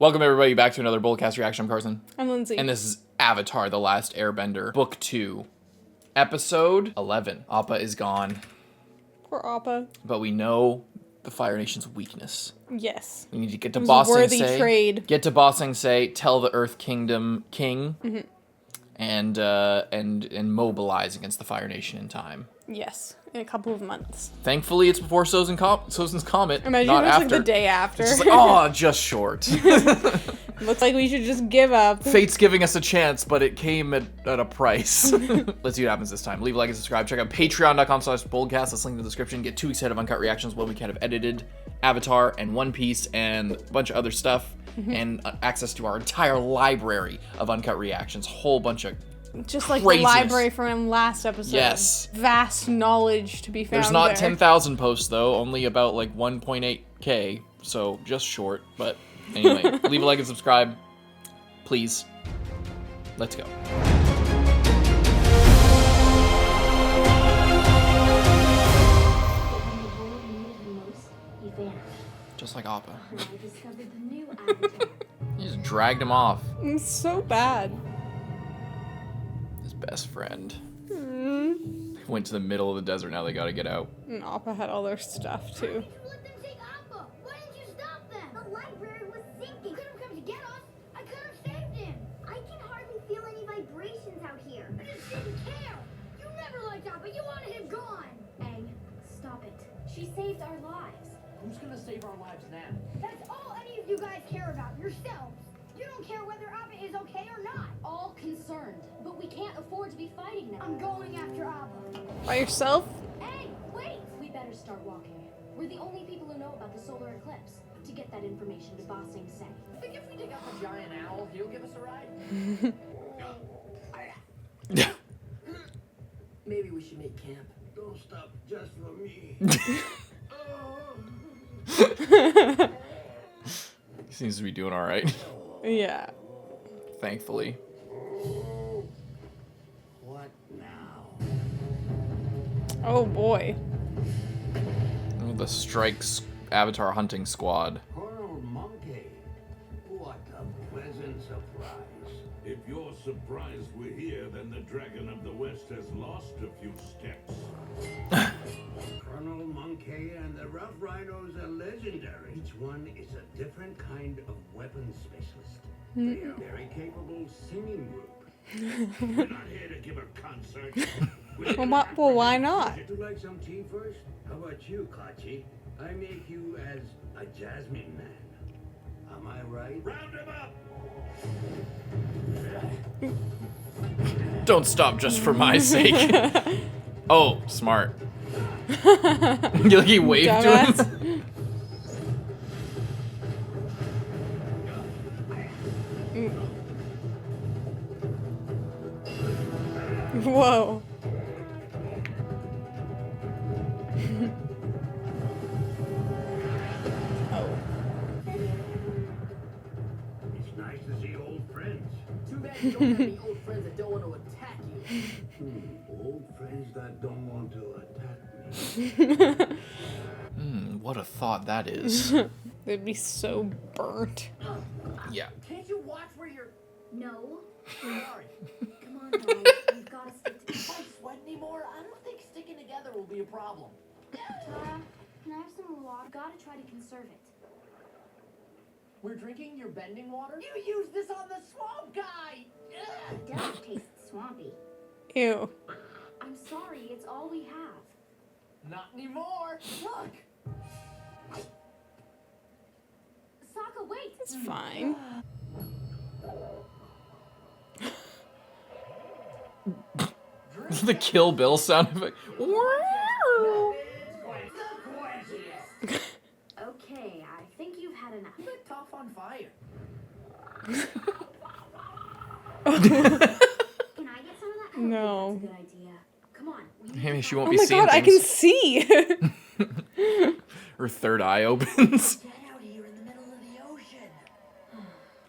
Welcome everybody back to another BOLDcast reaction. I'm Carson. I'm Lindsay. And this is Avatar: The Last Airbender, Book 2, Episode 11. Appa is gone. Poor Appa. But we know the Fire Nation's weakness. Yes. We need to get to Ba Sing Se. Trade. Get to Ba Sing Se, tell the Earth Kingdom king, and mobilize against the Fire Nation in time. Yes, in a couple of months. Thankfully, it's before Sozin's Comet. Imagine not it was after. like the day after. It's just like, oh, just short. Looks like we should just give up. Fate's giving us a chance, but it came at a price. Let's see what happens this time. Leave a like and subscribe. Check out patreon.com/BOLDcast. That's linked in the description. Get 2 weeks ahead of uncut reactions when we kind of edited Avatar and One Piece and a bunch of other stuff. And access to our entire library of uncut reactions. Whole bunch of just like craziness. The library from last episode. Yes. Vast knowledge to be found. There's not there. 10,000 posts though, only about like 1.8K, so just short. But anyway, leave a like and subscribe, please. Let's go. Just like Appa. He just dragged him off. It's so bad. His best friend. Went to the middle of the desert, now they gotta get out. And Appa had all their stuff too. Let them take Appa. Why didn't you stop them? The library was sinking. Could have come to get us. I could have saved him. I can hardly feel any vibrations out here. I just didn't care. You never liked Appa. You wanted him gone. Aang, stop it. She saved our lives. Who's gonna save our lives now? That's all any of you guys care about. Yourselves. You don't care whether Appa is okay or not. All concerned. But we can't afford to be fighting now. I'm going after Appa. By yourself? Aang, wait! We better start walking. We're the only people who know about the solar eclipse. To get that information to Ba Sing Se. I think if we dig up a giant owl, he'll give us a ride. Maybe we should make camp. Don't stop just for me. He seems to be doing alright. Yeah. Thankfully. What now? Oh boy. The Strike's Avatar hunting squad. Colonel Monkey. What a pleasant surprise. If you're surprised we're here, then the Dragon of the West has lost a few steps. Colonel Monkey and the Rough Rhinos are legendary. Each one is a different kind of weapons specialist. They are very capable singing group. We're not here to give a concert. Well, why not? Would you like some tea first? How about you, Kachi? I make you as a Jasmine man. Am I right? Round him up! Don't stop just for my sake. Oh, smart. He waved to him. Whoa. It's nice to see old friends. Too bad you don't have any old friends that don't want to attack you. Old friends that don't want to attack me. What a thought that is. They'd be so burnt. Yeah. Can't you watch where you're... No. Sorry. Come on, guys. We've got to stick together. If I sweat anymore, I don't think sticking together will be a problem. Tara, can I have some more water? Gotta try to conserve it. We're drinking your bending water? You used this on the swamp guy! Ugh. It does taste swampy. Ew. I'm sorry, it's all we have. Not anymore! Look! Sokka, wait! It's fine. The Kill Bill sound effect. Okay, I think you've had enough. You lit Toph on fire. Can I get some of that? I don't No. think that's a good idea. Come on. we need Maybe to she find- won't Oh be my seeing god, I can things. see. Her third eye opens. Get out here in the middle of the ocean.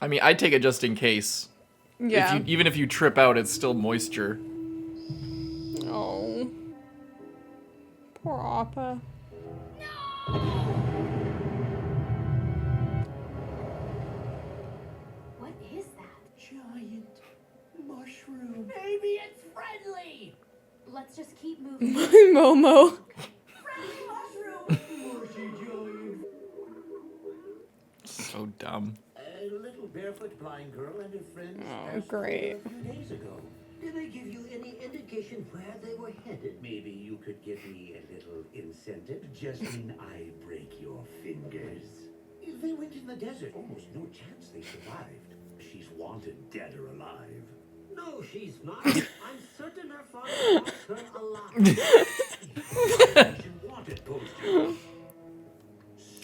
I mean, I'd take it just in case. Yeah. Even if you trip out, it's still moisture. Oh. Poor Appa. Let's just keep moving. Momo. So dumb. A little barefoot blind girl and her friends Oh, passed great. through a few days ago. Did they give you any indication where they were headed? Maybe you could give me a little incentive just when I break your fingers. They went in the desert. Almost no chance they survived. She's wanted dead or alive. No, she's not. I'm certain her father wants her alive. She wanted poster.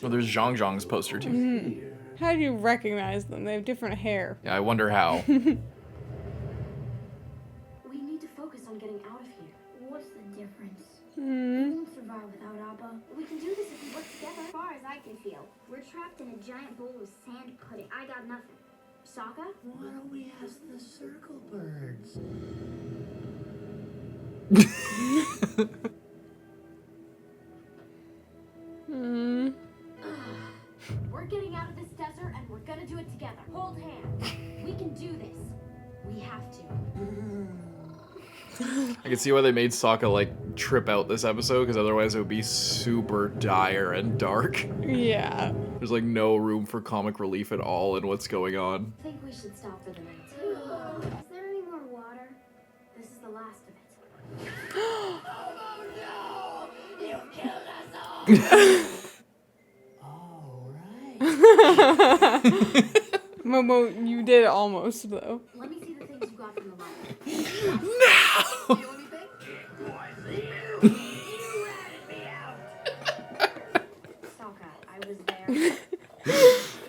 Well, there's Zhang Zhang's poster too. Here. How do you recognize them? They have different hair. Yeah, I wonder how. We need to focus on getting out of here. What's the difference? We Hmm. won't survive without Appa. We can do this if we work together. As far as I can feel, we're trapped in a giant bowl of sand pudding. I got nothing. Sokka? Why don't we ask the circle birds? Hmm. We're getting out of this desert and we're gonna do it together. Hold hands. We can do this. We have to. I can see why they made Sokka like trip out this episode, because otherwise it would be super dire and dark. Yeah. There's like no room for comic relief at all in what's going on. I think we should stop for the night. Is there any more water? This is the last of it. All right. Momo, you did almost though. Let me see the things you got from the library. Sokka, I was there. It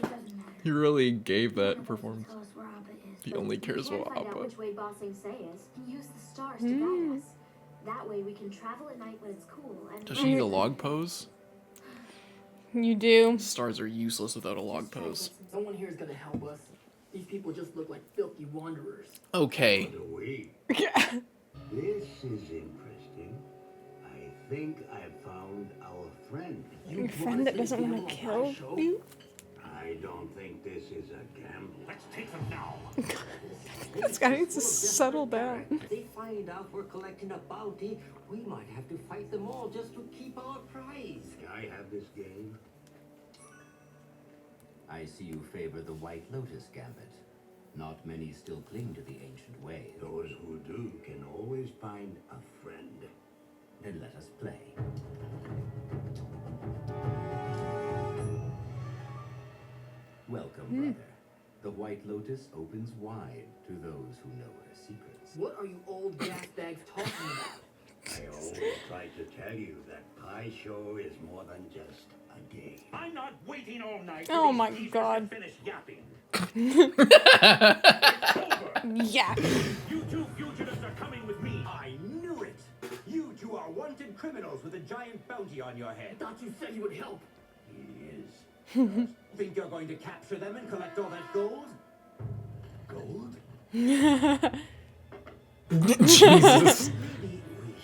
doesn't matter. He really gave None that of us performance. Tell us where Appa is. He only cares We can't about find out Appa. which way Bossing Say is. Use the stars to guide us. That way we can travel at night when it's cool and Does she need a log pose? You do. Stars are useless without a log pose. Someone here is gonna help us. These people just look like filthy wanderers. Okay. By the way, Yeah. this is interesting. I think I found our friend. Your friend that doesn't want to kill you? I don't think this is a gamble. Let's take them now. This guy needs to settle down. If they find out we're collecting a bounty, we might have to fight them all just to keep our prize. Can I have this game? I see you favor the White Lotus gambit. Not many still cling to the ancient way. Those who do can always find a friend. Then let us play. Welcome, brother. The White Lotus opens wide to those who know her secrets. What are you old gas bags talking about? I always try to tell you that Pie Show is more than just a game. I'm not waiting all night. Oh my god. Finish yapping. Yeah. You two fugitives are coming with me. I knew it. You two are wanted criminals with a giant bounty on your head. I thought you said you would help. He is. Think you're going to capture them and collect all that gold? Gold? Jesus. Maybe we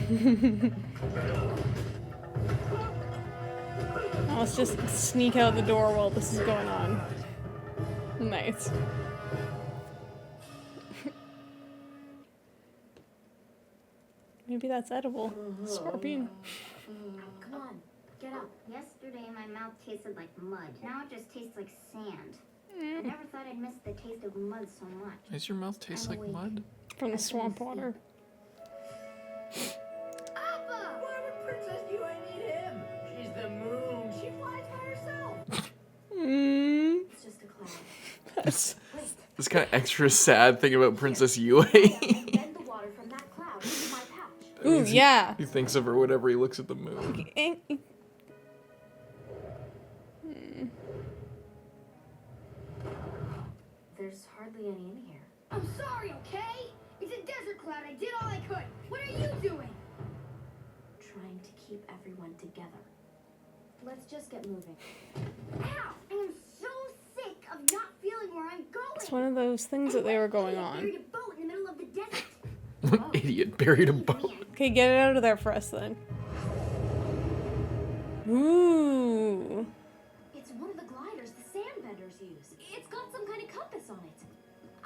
should. Now let's just sneak out the door while this is going on. Nice. Maybe that's edible. Scorpion. come on, get up. Yesterday my mouth tasted like mud. Now it just tastes like sand. I never thought I'd miss the taste of mud so much. Does your mouth taste like mud? From the swamp water. Appa! Why would Princess Yue need him? She's the moon. She flies by herself. Mm. It's just a cloud. This, Wait, this kind of extra sad thing about Princess Yue. bend the water from that cloud into my pouch. Ooh, yeah. He thinks of her whenever he looks at the moon. There's hardly any in here. I'm sorry, okay? It's a desert cloud. I did all I could. What are you doing? Trying to keep everyone together. Let's just get moving. Ow! I am so sick of not feeling where I'm going. It's one of those things that they were going on. Buried a boat in the middle of the desert. Idiot buried a boat. Man, Okay, get it out of there for us then. Ooh. It's one of the gliders the Sandbenders use. It's got some kind of compass on it.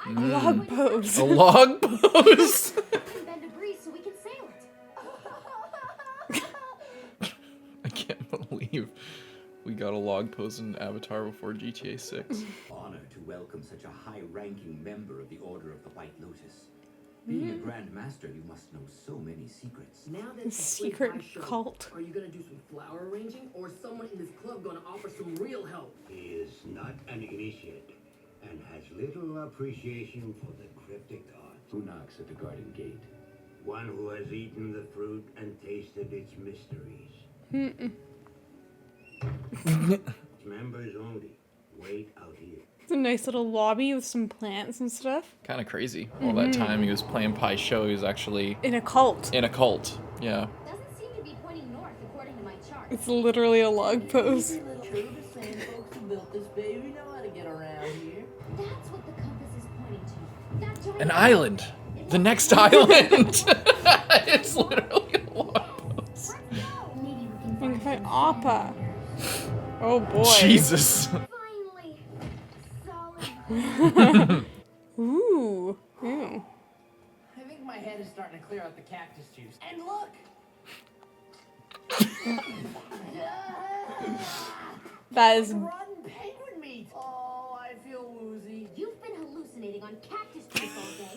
Log pose. A log pose. We can bend a breeze so we can sail it. I can't believe we got a log pose in Avatar before GTA 6. Honor to welcome such a high-ranking member of the Order of the White Lotus. Being a Grand Master, you must know so many secrets. Now that it's a Secret quick eye show, cult. Are you gonna do some flower arranging, or is someone in this club gonna offer some real help? He is not an initiate and has little appreciation for the cryptic art. Who knocks at the garden gate? One who has eaten the fruit and tasted its mysteries. It's members only. Wait out here. It's a nice little lobby with some plants and stuff. Kind of crazy. All that time he was playing Pai Sho, he was actually In a cult. in a cult. Yeah. Doesn't seem to be pointing north according to my chart. It's literally a log pose. True, the same folks who built this baby know how to get around here. That's what the compass is pointing to. That giant An island. The next island. It's literally a log pose. Let's go. Maybe we can We can find find Appa. Oh boy. Jesus. Finally. Solid. Ooh. Ooh. I think my head is starting to clear out the cactus juice. And look! That is Rotten penguin meat! Oh, I feel woozy. You've been hallucinating on cactus juice all day.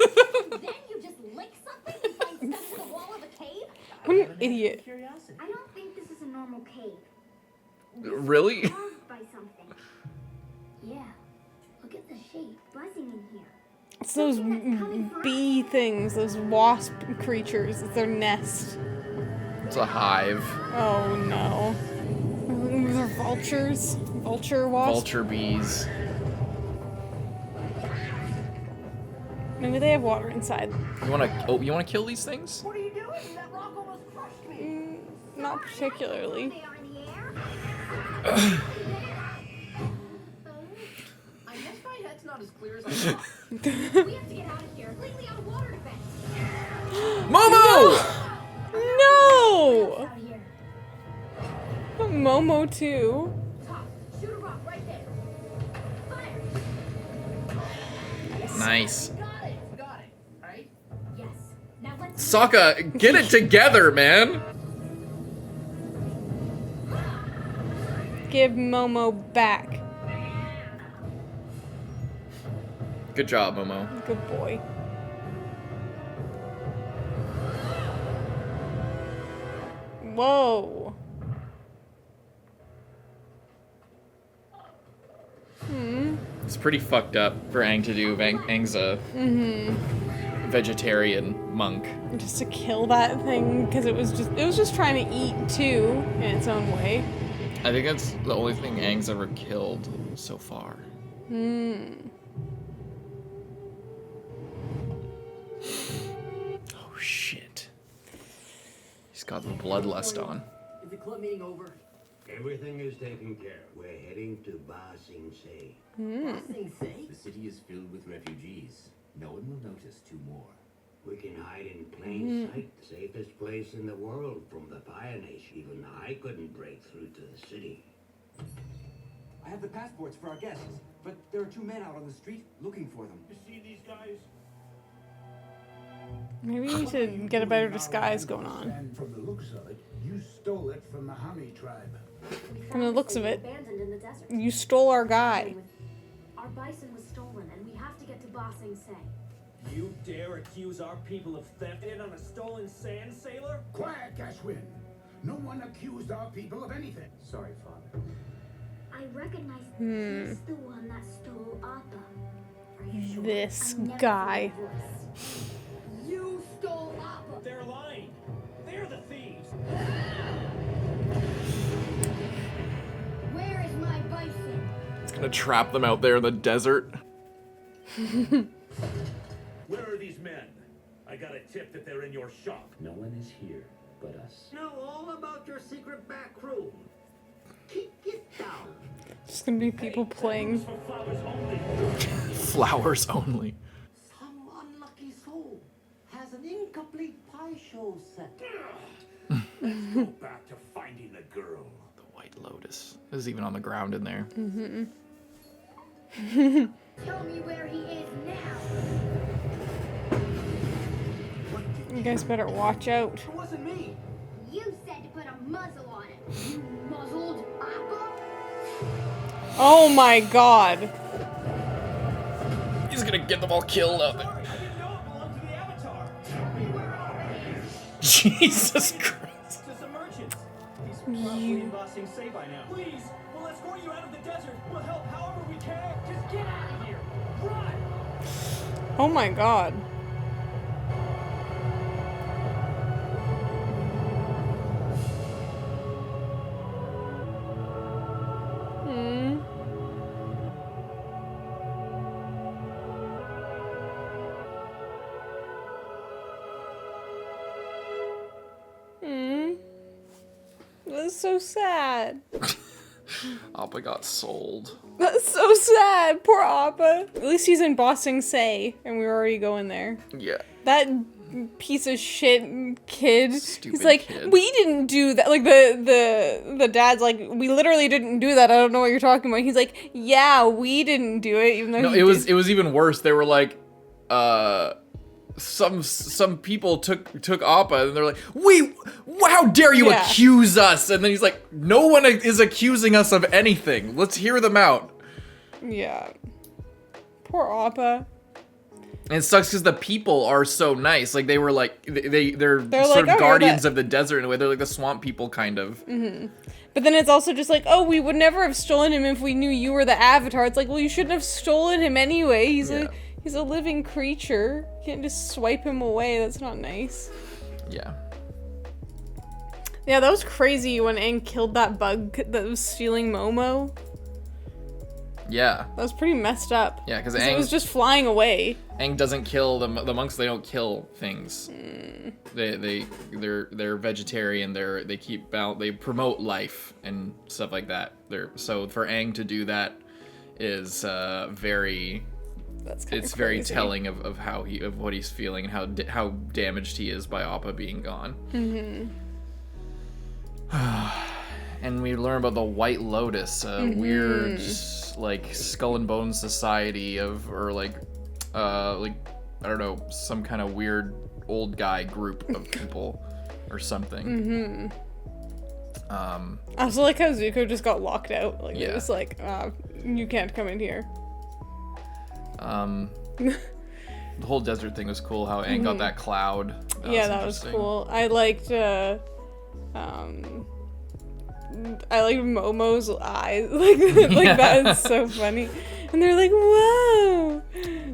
And then you just lick something and find stuff in the wall of a cave? what an idiot. Curiosity. I don't think this is a normal cave. Really? Carved by something. Yeah. Look at the shape buzzing in here. It's those bee things, those wasp creatures. It's their nest. It's a hive. Oh no. Those are vultures. Vulture wasps. Vulture bees. Maybe they have water inside. You wanna kill these things? What are you doing? That rock almost crushed me. Not particularly. They are in the air. I guess my head's not as clear as I thought. We have to get out of here. Completely out of water defense. Momo! No! Out here. Momo too. Top. Shoot a rock right there. Fire. Nice. Got it, right? Yes. Now let's. Sokka, get it together, man. Give Momo back. Good job, Momo. Good boy. Whoa. It's pretty fucked up for Aang to do. Aang's a vegetarian monk. Just to kill that thing because it was just trying to eat too in its own way. I think that's the only thing Aang's ever killed so far. Oh shit. He's got the bloodlust on. Is the club meeting over? Everything is taken care of. We're heading to Ba Sing Se. Sing Say? The city is filled with refugees. No one will notice two more. We can hide in plain sight. The safest place in the world from the Fire Nation. Even I couldn't break through to the city. I have the passports for our guests, but there are two men out on the street looking for them. You see these guys? Maybe we should get a better disguise going on. And from the looks of it, you stole it from the Hami tribe. From the looks of it, Abandoned in the desert. you stole our guy. Our bison was stolen, and we have to get to Ba Sing Se. You dare accuse our people of theft on a stolen sand sailor? Quiet, Cashwin. No one accused our people of anything. Sorry, Father. I recognize he's the one that stole Appa. Are you sure? This I never guy. heard a voice. You stole Appa! They're lying. They're the thieves. Where is my bison? It's gonna trap them out there in the desert. Where are these men? I got a tip that they're in your shop. No one is here but us. Know all about your secret back room. Kick it down. Just gonna be people playing. For flowers only. Flowers only. Some unlucky soul has an incomplete pie show set. Let's go back to finding the girl. The White Lotus. This is even on the ground in there. Tell me where he is now. You guys better watch out. It wasn't me. You said to put a muzzle on him. You muzzled Appa? Oh my god. He's gonna get them all killed out there. Sorry, I didn't know it belonged to the Avatar. Tell me where Appa is. Jesus Christ. To some merchants. He's probably in Ba Sing Se by now. Please, we'll escort you out of the desert. We'll help however we can. Just get out of here. Run! Oh my god. Hmm. Hmm. That's so sad. Appa got sold. That's so sad. Poor Appa. At least he's in Ba Sing Se, and we were already going there. Yeah. That piece of shit kid. Stupid he's like, kid. we didn't do that. Like the dad's like, we literally didn't do that. I don't know what you're talking about. He's like, yeah, we didn't do it, even though No, he it was did. it was even worse. They were like, some people took Appa and they're like, how dare you Yeah. accuse us? And then he's like, no one is accusing us of anything. Let's hear them out. Yeah. Poor Appa. And it sucks because the people are so nice. Like they were like they're sort like, of "Oh, you're guardians the-" of the desert in a way. They're like the swamp people kind of. Mm-hmm. But then it's also just like, oh, we would never have stolen him if we knew you were the Avatar. It's like, well, you shouldn't have stolen him anyway. He's a living creature. You can't just swipe him away. That's not nice. Yeah. Yeah, that was crazy when Aang killed that bug that was stealing Momo. Yeah. That was pretty messed up. Yeah, because it was just flying away. Aang doesn't kill the monks. They don't kill things. They're vegetarian. They promote life and stuff like that. So for Aang to do that is very. It's very telling of what he's feeling and how damaged he is by Appa being gone. Mm-hmm. And we learn about the White Lotus, a weird like skull and bones society I don't know, some kind of weird old guy group of people or something. I also like how Zuko just got locked out. Like Yeah. it was like, you can't come in here. The whole desert thing was cool. How Aang got that cloud. That was cool. I liked Momo's eyes. like that is so funny. And they're like, whoa,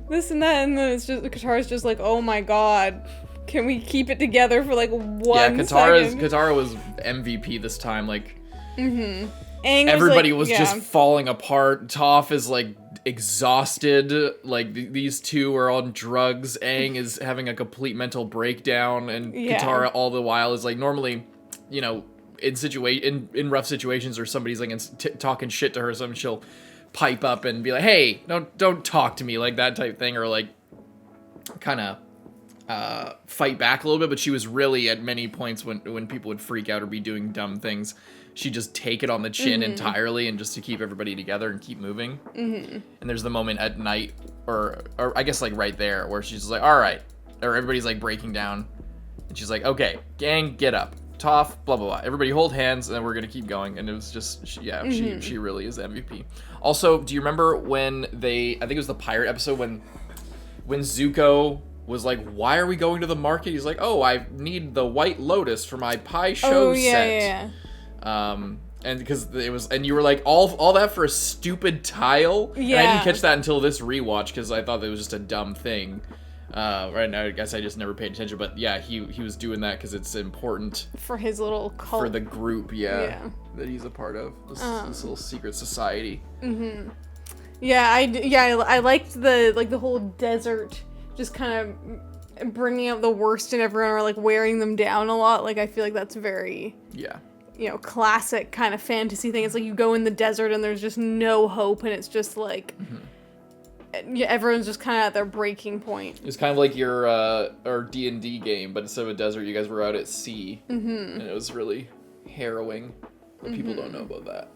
this and that, and then it's just Katara's just like, oh my god, can we keep it together for like 1 second? Katara was MVP this time. Like, Aang everybody was just falling apart. Toph is like exhausted. Like these two are on drugs. Aang is having a complete mental breakdown, and Katara all the while is like, normally, you know, in rough situations or somebody's like talking shit to her, something, she'll pipe up and be like, hey, don't talk to me, like that type thing, or like kind of fight back a little bit. But she was really, at many points when people would freak out or be doing dumb things, she'd just take it on the chin entirely, and just to keep everybody together and keep moving. And there's the moment at night, or I guess like right there, where she's just like, all right, or everybody's like breaking down, and she's like, okay, gang, get up. Toph, blah blah blah. Everybody hold hands, and then we're gonna keep going. And it was just, she really is MVP. Also, do you remember when I think it was the pirate episode when Zuko was like, "Why are we going to the market?" He's like, "Oh, I need the White Lotus for my pie show set." And because it was, and you were like, all that for a stupid tile. Yeah. And I didn't catch that until this rewatch because I thought it was just a dumb thing. Right now, I guess I just never paid attention, but yeah, he was doing that because it's important for his little cult, for the group, that he's a part of this little secret society. I liked the whole desert, just kind of bringing out the worst in everyone, or like wearing them down a lot. Like I feel like that's very classic kind of fantasy thing. It's like you go in the desert and there's just no hope, and it's just like. Everyone's just kind of at their breaking point. It's kind of like your D&D game, but instead of a desert, you guys were out at sea, and it was really harrowing. But people don't know about that.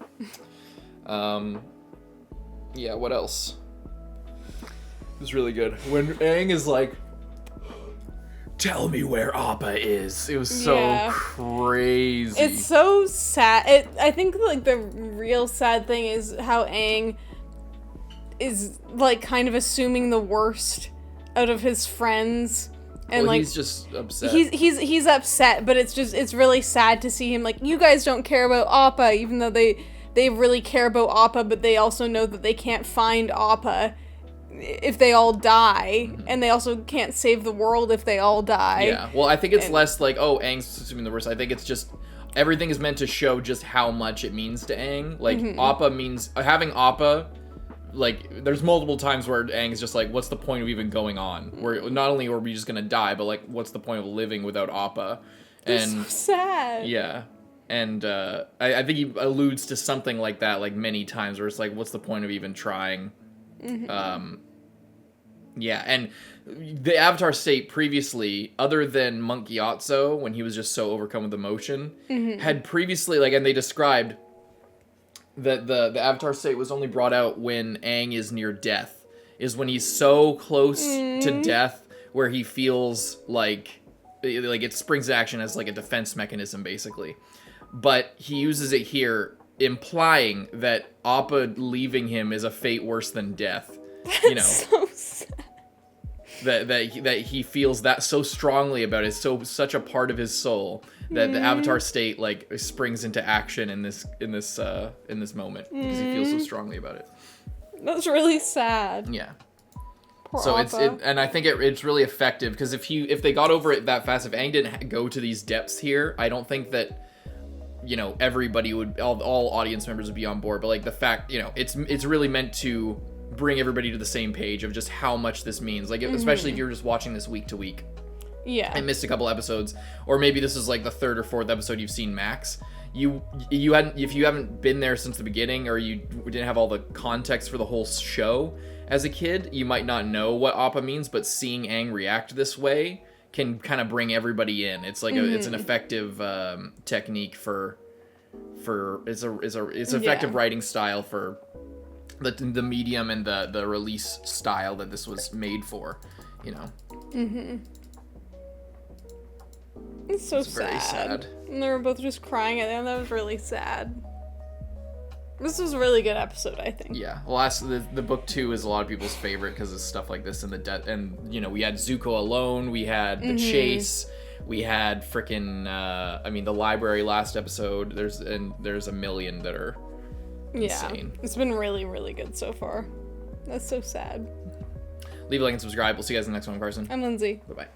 What else? It's really good. When Aang is like, tell me where Appa is. It was so crazy. It's so sad. I think like the real sad thing is how Aang is like kind of assuming the worst out of his friends. And like he's just upset. He's upset, but it's really sad to see him like, you guys don't care about Appa, even though they really care about Appa, but they also know that they can't find Appa if they all die, and they also can't save the world if they all die. Yeah, well, I think it's less like, oh, Aang's assuming the worst. I think it's just everything is meant to show just how much it means to Aang. Like, Appa means having Appa. Like, there's multiple times where Aang's just like, what's the point of even going on? Where not only are we just gonna die, but like, what's the point of living without Appa? And it's so sad. Yeah. And I think he alludes to something like that like many times where it's like, what's the point of even trying? Yeah, and the Avatar state previously, other than Monk Gyatso, when he was just so overcome with emotion, had previously, like, and they described that the Avatar state was only brought out when Aang is near death, is when he's so close to death where he feels like it springs to action as like a defense mechanism, basically. But he uses it here, implying that Appa leaving him is a fate worse than death. That's so sad. That he feels that so strongly about it, such a part of his soul that the Avatar state like springs into action in this moment because he feels so strongly about it. That's really sad. Yeah. Poor So Appa. and I think it's really effective because if they got over it that fast, if Aang didn't go to these depths here, I don't think that everybody would, all audience members would be on board. But like the fact, it's really meant to bring everybody to the same page of just how much this means. Like, especially if you're just watching this week to week. Yeah. And missed a couple episodes, or maybe this is like the third or fourth episode you've seen max. If you haven't been there since the beginning, or you didn't have all the context for the whole show as a kid, you might not know what Appa means. But seeing Aang react this way can kind of bring everybody in. It's like it's an effective technique for it's effective writing style for the medium and the release style that this was made for, It's so sad. Very sad. And they were both just crying at the end. That was really sad. This was a really good episode, I think. Yeah. Well, the book 2 is a lot of people's favorite because of stuff like this and we had Zuko alone, we had the chase, we had frickin' the library last episode. There's a million that are insane. It's been really, really good so far. That's so sad. Leave a like and subscribe. We'll see you guys in the next one, Carson. I'm Lindsay. Bye-bye.